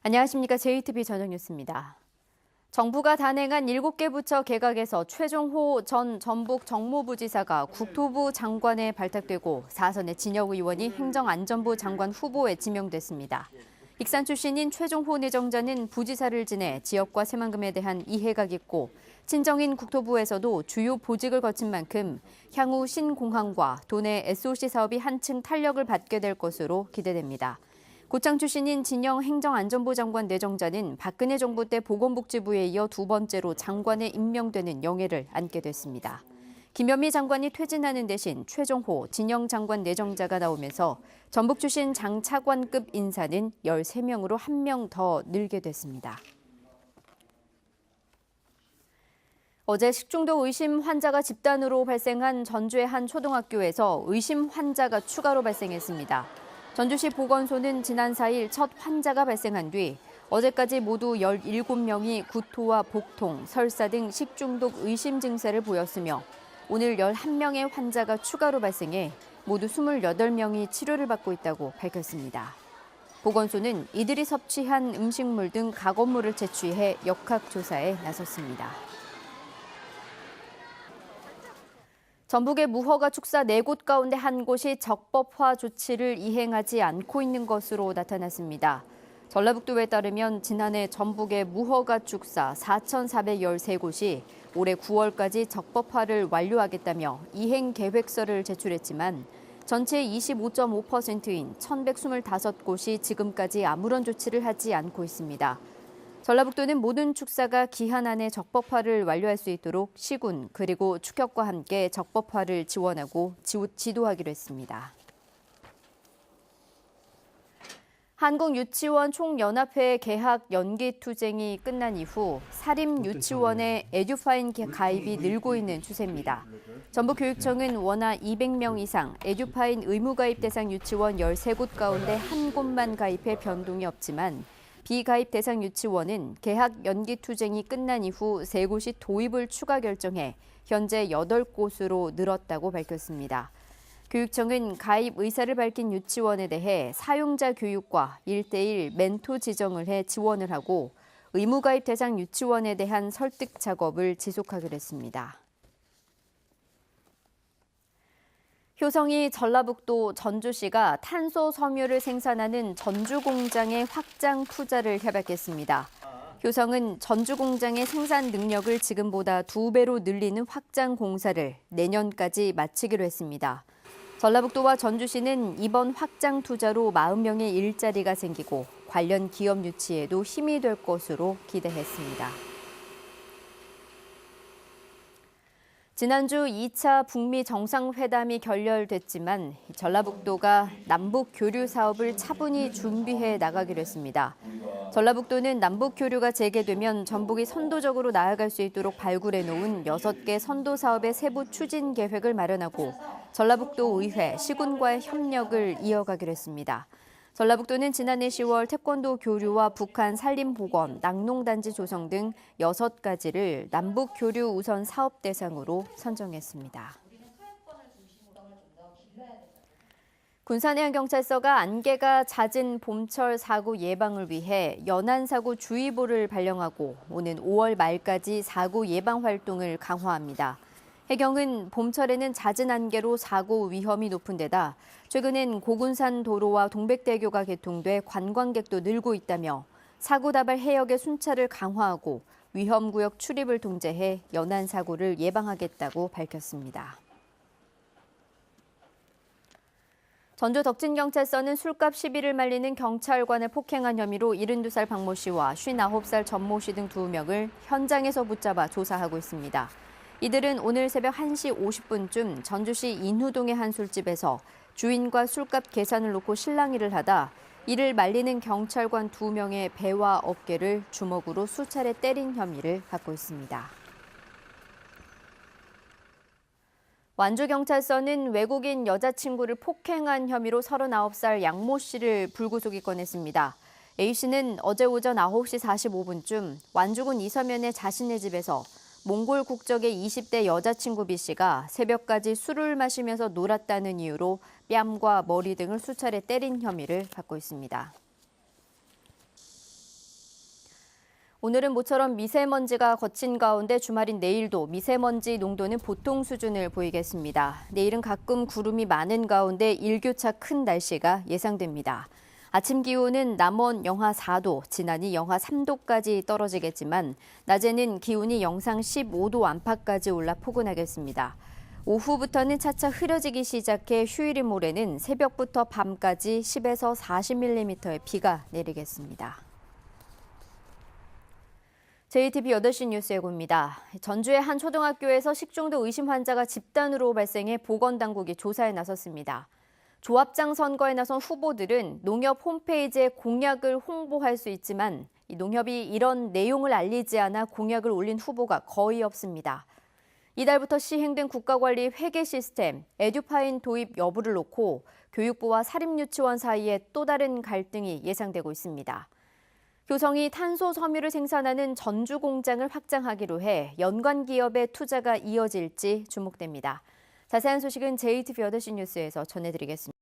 안녕하십니까. JTB 저녁 뉴스입니다. 정부가 단행한 7개 부처 개각에서 최종호 전 전북 정무부지사가 국토부 장관에 발탁되고 사선의 진혁 의원이 행정안전부 장관 후보에 지명됐습니다. 익산 출신인 최종호 내정자는 부지사를 지내 지역과 새만금에 대한 이해가 깊고 친정인 국토부에서도 주요 보직을 거친 만큼 향후 신공항과 도내 SOC 사업이 한층 탄력을 받게 될 것으로 기대됩니다. 고창 출신인 진영 행정안전부 장관 내정자는 박근혜 정부 때 보건복지부에 이어 두 번째로 장관에 임명되는 영예를 안게 됐습니다. 김현미 장관이 퇴진하는 대신 최종호, 진영 장관 내정자가 나오면서 전북 출신 장차관급 인사는 13명으로 1명 더 늘게 됐습니다. 어제 식중독 의심 환자가 집단으로 발생한 전주의 한 초등학교에서 의심 환자가 추가로 발생했습니다. 전주시 보건소는 지난 4일 첫 환자가 발생한 뒤 어제까지 모두 17명이 구토와 복통, 설사 등 식중독 의심 증세를 보였으며 오늘 11명의 환자가 추가로 발생해 모두 28명이 치료를 받고 있다고 밝혔습니다. 보건소는 이들이 섭취한 음식물 등 가검물을 채취해 역학조사에 나섰습니다. 전북의 무허가 축사 4곳 가운데 한 곳이 적법화 조치를 이행하지 않고 있는 것으로 나타났습니다. 전라북도에 따르면 지난해 전북의 무허가 축사 4,413곳이 올해 9월까지 적법화를 완료하겠다며 이행 계획서를 제출했지만 전체의 25.5%인 1,125곳이 지금까지 아무런 조치를 하지 않고 있습니다. 전라북도는 모든 축사가 기한 안에 적법화를 완료할 수 있도록 시군 그리고 축협과 함께 적법화를 지원하고 지도하기로 했습니다. 한국유치원 총연합회 개학 연기 투쟁이 끝난 이후 사립유치원의 에듀파인 가입이 늘고 있는 추세입니다. 전북교육청은 원화 200명 이상 에듀파인 의무가입 대상 유치원 13곳 가운데 한 곳만 가입해 변동이 없지만 비가입 대상 유치원은 개학 연기 투쟁이 끝난 이후 3곳이 도입을 추가 결정해 현재 8곳으로 늘었다고 밝혔습니다. 교육청은 가입 의사를 밝힌 유치원에 대해 사용자 교육과 1:1 멘토 지정을 해 지원을 하고 의무가입 대상 유치원에 대한 설득 작업을 지속하기로 했습니다. 효성이 전라북도 전주시가 탄소 섬유를 생산하는 전주 공장의 확장 투자를 협약했습니다. 효성은 전주 공장의 생산 능력을 지금보다 2배로 늘리는 확장 공사를 내년까지 마치기로 했습니다. 전라북도와 전주시는 이번 확장 투자로 40명의 일자리가 생기고 관련 기업 유치에도 힘이 될 것으로 기대했습니다. 지난주 2차 북미 정상회담이 결렬됐지만 전라북도가 남북 교류 사업을 차분히 준비해 나가기로 했습니다. 전라북도는 남북 교류가 재개되면 전북이 선도적으로 나아갈 수 있도록 발굴해 놓은 6개 선도 사업의 세부 추진 계획을 마련하고 전라북도 의회, 시군과의 협력을 이어가기로 했습니다. 전라북도는 지난해 10월 태권도 교류와 북한 산림보건, 낙농단지 조성 등 6가지를 남북 교류 우선 사업 대상으로 선정했습니다. 군산해양경찰서가 안개가 잦은 봄철 사고 예방을 위해 연안사고 주의보를 발령하고 오는 5월 말까지 사고 예방 활동을 강화합니다. 해경은 봄철에는 잦은 안개로 사고 위험이 높은 데다 최근엔 고군산 도로와 동백대교가 개통돼 관광객도 늘고 있다며 사고 다발 해역의 순찰을 강화하고 위험구역 출입을 통제해 연안 사고를 예방하겠다고 밝혔습니다. 전주 덕진경찰서는 술값 시비를 말리는 경찰관을 폭행한 혐의로 72살 박모 씨와 59살 전모 씨 등 2명을 현장에서 붙잡아 조사하고 있습니다. 이들은 오늘 새벽 1시 50분쯤 전주시 인후동의 한 술집에서 주인과 술값 계산을 놓고 실랑이를 하다 이를 말리는 경찰관 2명의 배와 어깨를 주먹으로 수차례 때린 혐의를 받고 있습니다. 완주경찰서는 외국인 여자친구를 폭행한 혐의로 39살 양모 씨를 불구속 입건했습니다. A씨는 어제 오전 9시 45분쯤 완주군 이서면의 자신의 집에서 몽골 국적의 20대 여자친구 B씨가 새벽까지 술을 마시면서 놀았다는 이유로 뺨과 머리 등을 수차례 때린 혐의를 받고 있습니다. 오늘은 모처럼 미세먼지가 거친 가운데 주말인 내일도 미세먼지 농도는 보통 수준을 보이겠습니다. 내일은 가끔 구름이 많은 가운데 일교차 큰 날씨가 예상됩니다. 아침 기온은 남원 영하 4도, 진안이 영하 3도까지 떨어지겠지만 낮에는 기온이 영상 15도 안팎까지 올라 포근하겠습니다. 오후부터는 차차 흐려지기 시작해 휴일인 모레는 새벽부터 밤까지 10에서 40mm의 비가 내리겠습니다. JTB 8시 뉴스 예고입니다. 전주의 한 초등학교에서 식중독 의심 환자가 집단으로 발생해 보건당국이 조사에 나섰습니다. 조합장 선거에 나선 후보들은 농협 홈페이지에 공약을 홍보할 수 있지만 농협이 이런 내용을 알리지 않아 공약을 올린 후보가 거의 없습니다. 이달부터 시행된 국가관리 회계 시스템 에듀파인 도입 여부를 놓고 교육부와 사립유치원 사이에 또 다른 갈등이 예상되고 있습니다. 효성이 탄소 섬유를 생산하는 전주 공장을 확장하기로 해 연관 기업의 투자가 이어질지 주목됩니다. 자세한 소식은 JTB 8시 뉴스에서 전해드리겠습니다.